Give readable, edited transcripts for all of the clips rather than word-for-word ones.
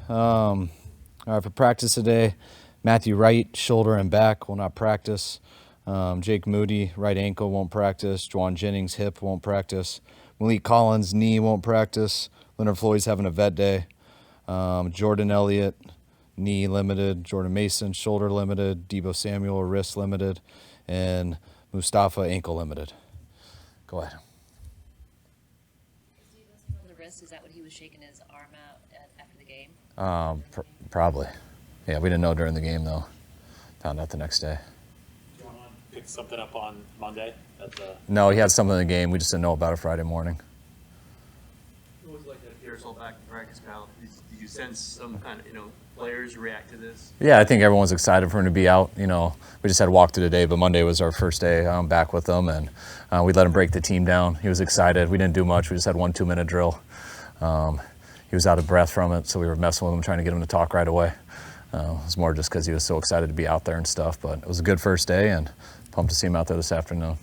All right, for practice today, Matthew Wright, shoulder and back, will not practice. Jake Moody, right ankle, won't practice. Juwan Jennings, hip, won't practice. Malik Collins, knee, won't practice. Leonard Floyd's having a vet day. Jordan Elliott, knee limited. Jordan Mason, shoulder limited. Deebo Samuel, wrist limited. And Mustafa, ankle limited. Go ahead. Is that what he was shaking his arm out after the game? Probably. Yeah, we didn't know during the game, though. Found out the next day. Do you want to pick something up on Monday? No, he had something in the game. We just didn't know about it Friday morning. What was it like that Pearsall back in practice, Kyle? Did you sense some kind of, players react to this? Yeah, I think everyone's excited for him to be out. We just had to walk through today, but Monday was our first day back with him, and we let him break the team down. He was excited. We didn't do much. We just had 1 2-minute drill. He was out of breath from it, so we were messing with him, trying to get him to talk right away. It was more just because he was so excited to be out there and stuff, but it was a good first day, and pumped to see him out there this afternoon.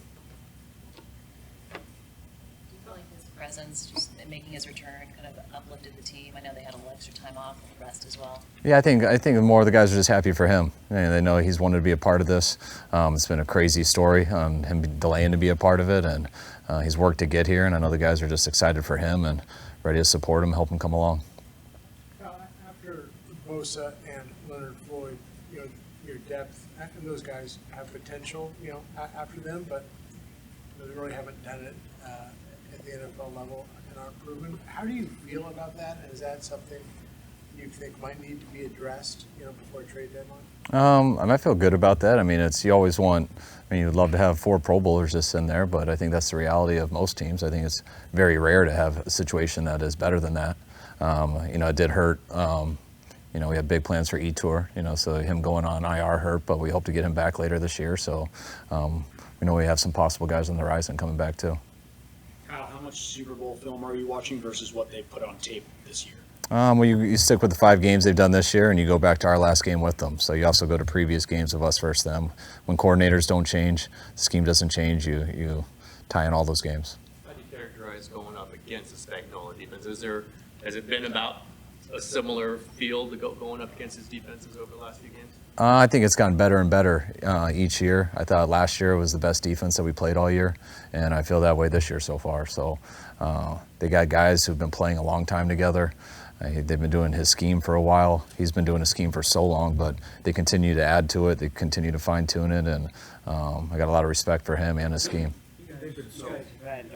Do you feel like his presence, just making his return, kind of uplifted the team? I know they had a little extra time off with the rest as well. Yeah, I think more of the guys are just happy for him. They know he's wanted to be a part of this. It's been a crazy story, him delaying to be a part of it, and he's worked to get here, and I know the guys are just excited for him and ready to support him, help him come along. After Bosa and Leonard Floyd, your depth, and those guys have potential, after them, but they really haven't done it at the NFL level and aren't proven. How do you feel about that? And is that something you think might need to be addressed, before trade deadline? I feel good about that. You always want. You'd love to have 4 Pro Bowlers just in there, but I think that's the reality of most teams. I think it's very rare to have a situation that is better than that. It did hurt. We had big plans for E-Tour, so him going on IR hurt, but we hope to get him back later this year. So we know we have some possible guys on the horizon coming back too. Kyle, how much Super Bowl film are you watching versus what they've put on tape this year? Well, you stick with the 5 games they've done this year, and you go back to our last game with them. So you also go to previous games of us versus them. When coordinators don't change, the scheme doesn't change, you tie in all those games. How do you characterize going up against the Spagnuolo defense? Has it been about a similar feel to going up against his defenses over the last few games? I think it's gotten better and better each year. I thought last year was the best defense that we played all year, and I feel that way this year so far. So they got guys who've been playing a long time together. They've been doing his scheme for a while. He's been doing a scheme for so long, but they continue to add to it. They continue to fine-tune it, and I got a lot of respect for him and his scheme. You guys have had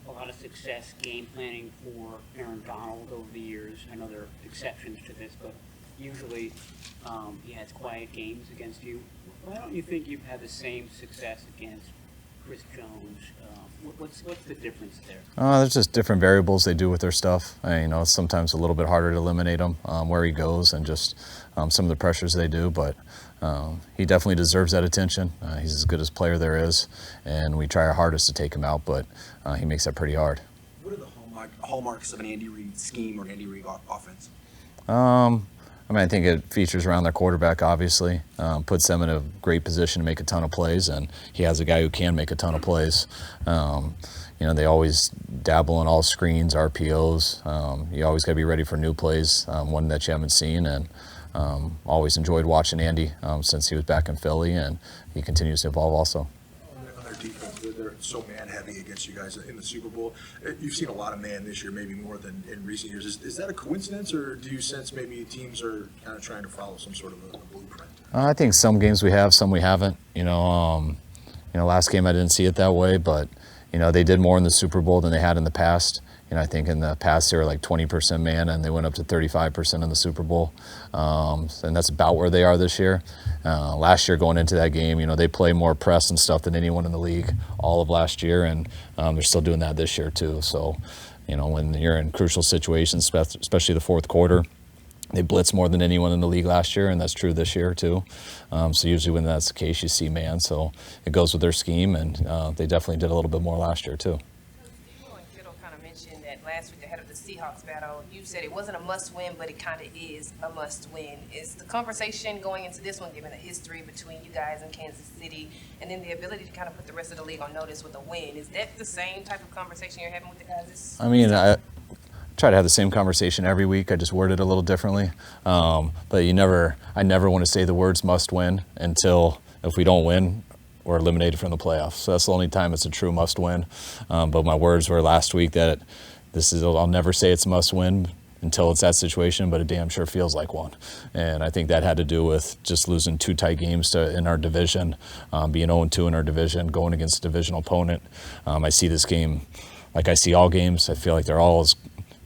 a lot of success game planning for Aaron Donald over the years. I know there are exceptions to this, but usually he has quiet games against you. Why don't you think you've had the same success against Chris Jones? What's the difference there? There's just different variables they do with their stuff. It's sometimes a little bit harder to eliminate him, where he goes, and just some of the pressures they do. But he definitely deserves that attention. He's as good as player there is, and we try our hardest to take him out, but he makes that pretty hard. What are the hallmarks of an Andy Reid scheme or an Andy Reid offense? I think it features around their quarterback, obviously, puts them in a great position to make a ton of plays, and he has a guy who can make a ton of plays. They always dabble in all screens, RPOs. You always got to be ready for new plays, one that you haven't seen, and always enjoyed watching Andy since he was back in Philly, and he continues to evolve also. On their defense, they're so man-heavy against you guys in the Super Bowl. You've seen a lot of man this year, maybe more than in recent years. Is that a coincidence, or do you sense maybe teams are kind of trying to follow some sort of a blueprint? I think some games we have, some we haven't. Last game I didn't see it that way, but they did more in the Super Bowl than they had in the past. I think in the past they were like 20% man, and they went up to 35% in the Super Bowl. And that's about where they are this year. Last year going into that game, they play more press and stuff than anyone in the league all of last year, and they're still doing that this year too. So, when you're in crucial situations, especially the fourth quarter, they blitz more than anyone in the league last year, and that's true this year too. So usually when that's the case, you see man. So it goes with their scheme, and they definitely did a little bit more last year too. Last week ahead of the Seahawks battle, you said it wasn't a must-win, but it kind of is a must-win. Is the conversation going into this one, given the history between you guys and Kansas City, and then the ability to kind of put the rest of the league on notice with a win, is that the same type of conversation you're having with the guys? try to have the same conversation every week. I just word it a little differently. But I never want to say the words must win until if we don't win, we're eliminated from the playoffs. So that's the only time it's a true must win. But my words were last week that I'll never say it's must win until it's that situation, but it damn sure feels like one. And I think that had to do with just losing 2 tight games in our division, being 0-2 in our division, going against a divisional opponent. I see this game like I see all games. I feel like they're all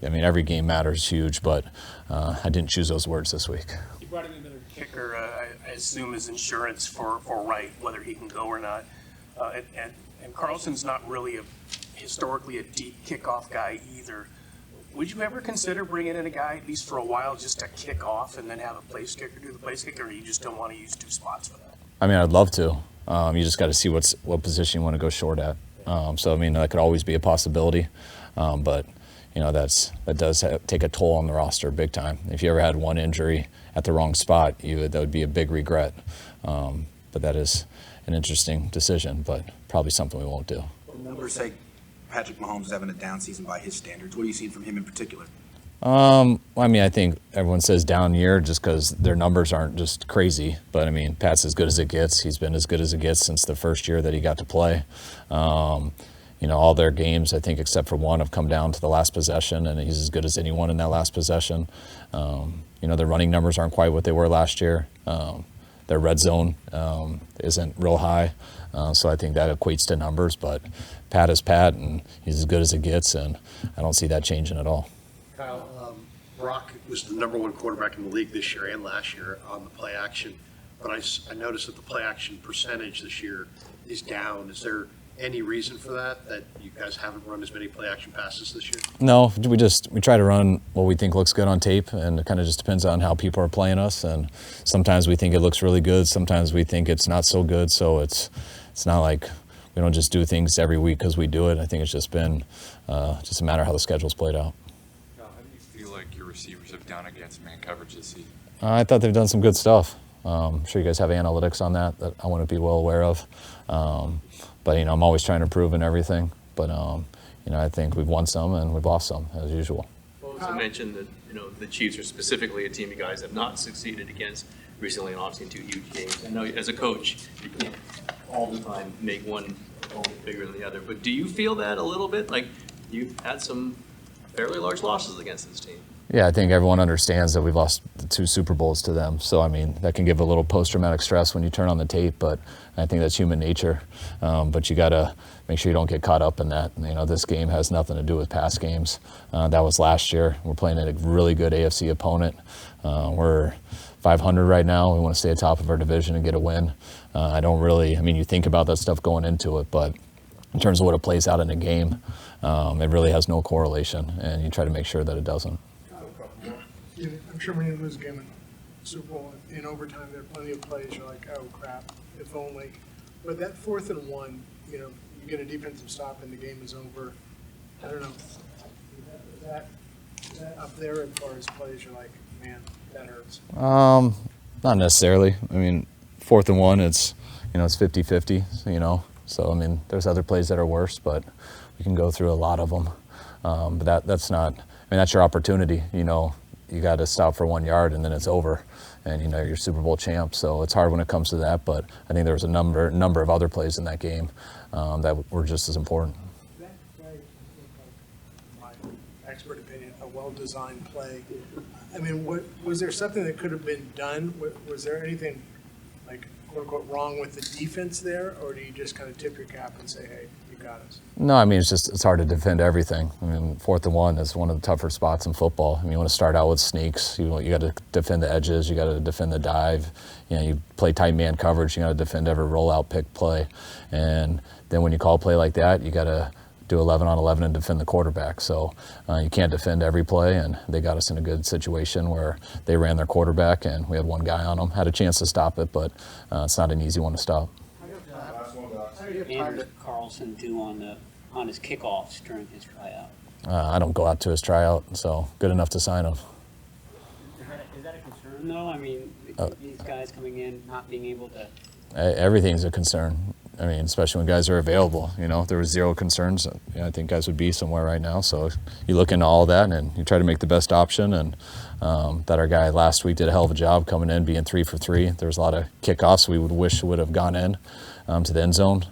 every game matters huge, but I didn't choose those words this week. You brought in another kicker, I assume is insurance for Wright, whether he can go or not. And Carlson's not really historically a deep kickoff guy either. Would you ever consider bringing in a guy, at least for a while, just to kick off and then have a place kicker do the place kicker, or you just don't want to use 2 spots for that? I mean, I'd love to. You just got to see what position you want to go short at. So, I mean, that could always be a possibility. But, that does take a toll on the roster big time. If you ever had one injury at the wrong spot, that would be a big regret. But that is an interesting decision, but probably something we won't do. The numbers say Patrick Mahomes is having a down season by his standards. What are you seeing from him in particular? I think everyone says down year just because their numbers aren't just crazy. But, I mean, Pat's as good as it gets. He's been as good as it gets since the first year that he got to play. All their games, I think, except for one, have come down to the last possession, and he's as good as anyone in that last possession. Their running numbers aren't quite what they were last year. Their red zone isn't real high. So I think that equates to numbers. But Pat is Pat, and he's as good as it gets, and I don't see that changing at all. Kyle, Brock was the #1 quarterback in the league this year and last year on the play action, but I noticed that the play action percentage this year is down. Is there any reason for that you guys haven't run as many play action passes this year? No, we try to run what we think looks good on tape, and it kind of just depends on how people are playing us. And sometimes we think it looks really good, sometimes we think it's not so good. So it's not like we don't just do things every week because we do it. I think it's just been just a matter of how the schedule's played out. How do you feel like your receivers have done against man coverage this season? I thought they've done some good stuff. I'm sure you guys have analytics on that I want to be well aware of. But, I'm always trying to improve in everything. But, I think we've won some and we've lost some, as usual. You also mentioned that, the Chiefs are specifically a team you guys have not succeeded against recently, and obviously in 2 huge games. I know as a coach, you can't all the time make one opponent bigger than the other. But do you feel that a little bit? Like, you've had some fairly large losses against this team. Yeah, I think everyone understands that we've lost the 2 Super Bowls to them. So, that can give a little post-traumatic stress when you turn on the tape, but I think that's human nature. But you got to make sure you don't get caught up in that. This game has nothing to do with past games. That was last year. We're playing a really good AFC opponent. We're 500 right now. We want to stay atop of our division and get a win. You think about that stuff going into it, but in terms of what it plays out in a game, it really has no correlation, and you try to make sure that it doesn't. I'm sure when you lose a game in Super Bowl in overtime, there are plenty of plays you're like, oh crap, if only. But that 4th and 1, you get a defensive stop and the game is over. I don't know. Is that up there as far as plays you're like, man, that hurts? Not necessarily. 4th and 1, it's 50-50. So there's other plays that are worse, but we can go through a lot of them. But that's not. That's your opportunity. You got to stop for 1 yard and then it's over, and you're Super Bowl champ. So it's hard when it comes to that. But I think there was a number of other plays in that game that were just as important. That play, my expert opinion, a well-designed play. Was there something that could have been done? Was there anything like quote unquote wrong with the defense there, or do you just kind of tip your cap and say, hey, you got us? No, it's hard to defend everything. 4th and 1 is one of the tougher spots in football. You want to start out with sneaks. You got to defend the edges. You got to defend the dive. You play tight man coverage. You got to defend every rollout pick play. And then when you call a play like that, you got to do 11 on 11 and defend the quarterback. So you can't defend every play, and they got us in a good situation where they ran their quarterback and we had one guy on them. Had a chance to stop it, but it's not an easy one to stop. How did Carlson do on his kickoffs during his tryout? I don't go out to his tryout, so good enough to sign him. Is that a concern, though? These guys coming in not being able to... Everything's a concern. I mean, especially when guys are available. You know, if there was zero concerns, I think guys would be somewhere right now. So you look into all that and you try to make the best option. And that our guy last week did a hell of a job coming in, being 3 for 3. There was a lot of kickoffs we would wish would have gone in to the end zone.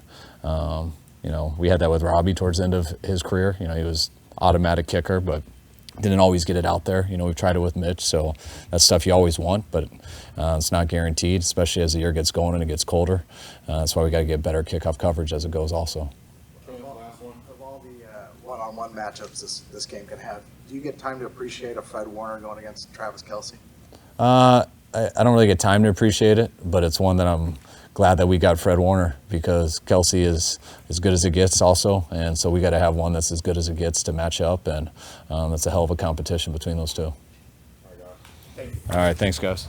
You know, we had that with Robbie towards the end of his career. You know, he was automatic kicker, but didn't always get it out there. You know, we've tried it with Mitch, so that's stuff you always want, but it's not guaranteed, especially as the year gets going and it gets colder. That's why we got to get better kickoff coverage as it goes also. Of all the one-on-one matchups this game can have, do you get time to appreciate a Fred Warner going against Travis Kelce? I don't really get time to appreciate it, but it's one that I'm glad that we got Fred Warner, because Kelce is as good as it gets also, and so we got to have one that's as good as it gets to match up, and that's a hell of a competition between those two. All right, thanks guys.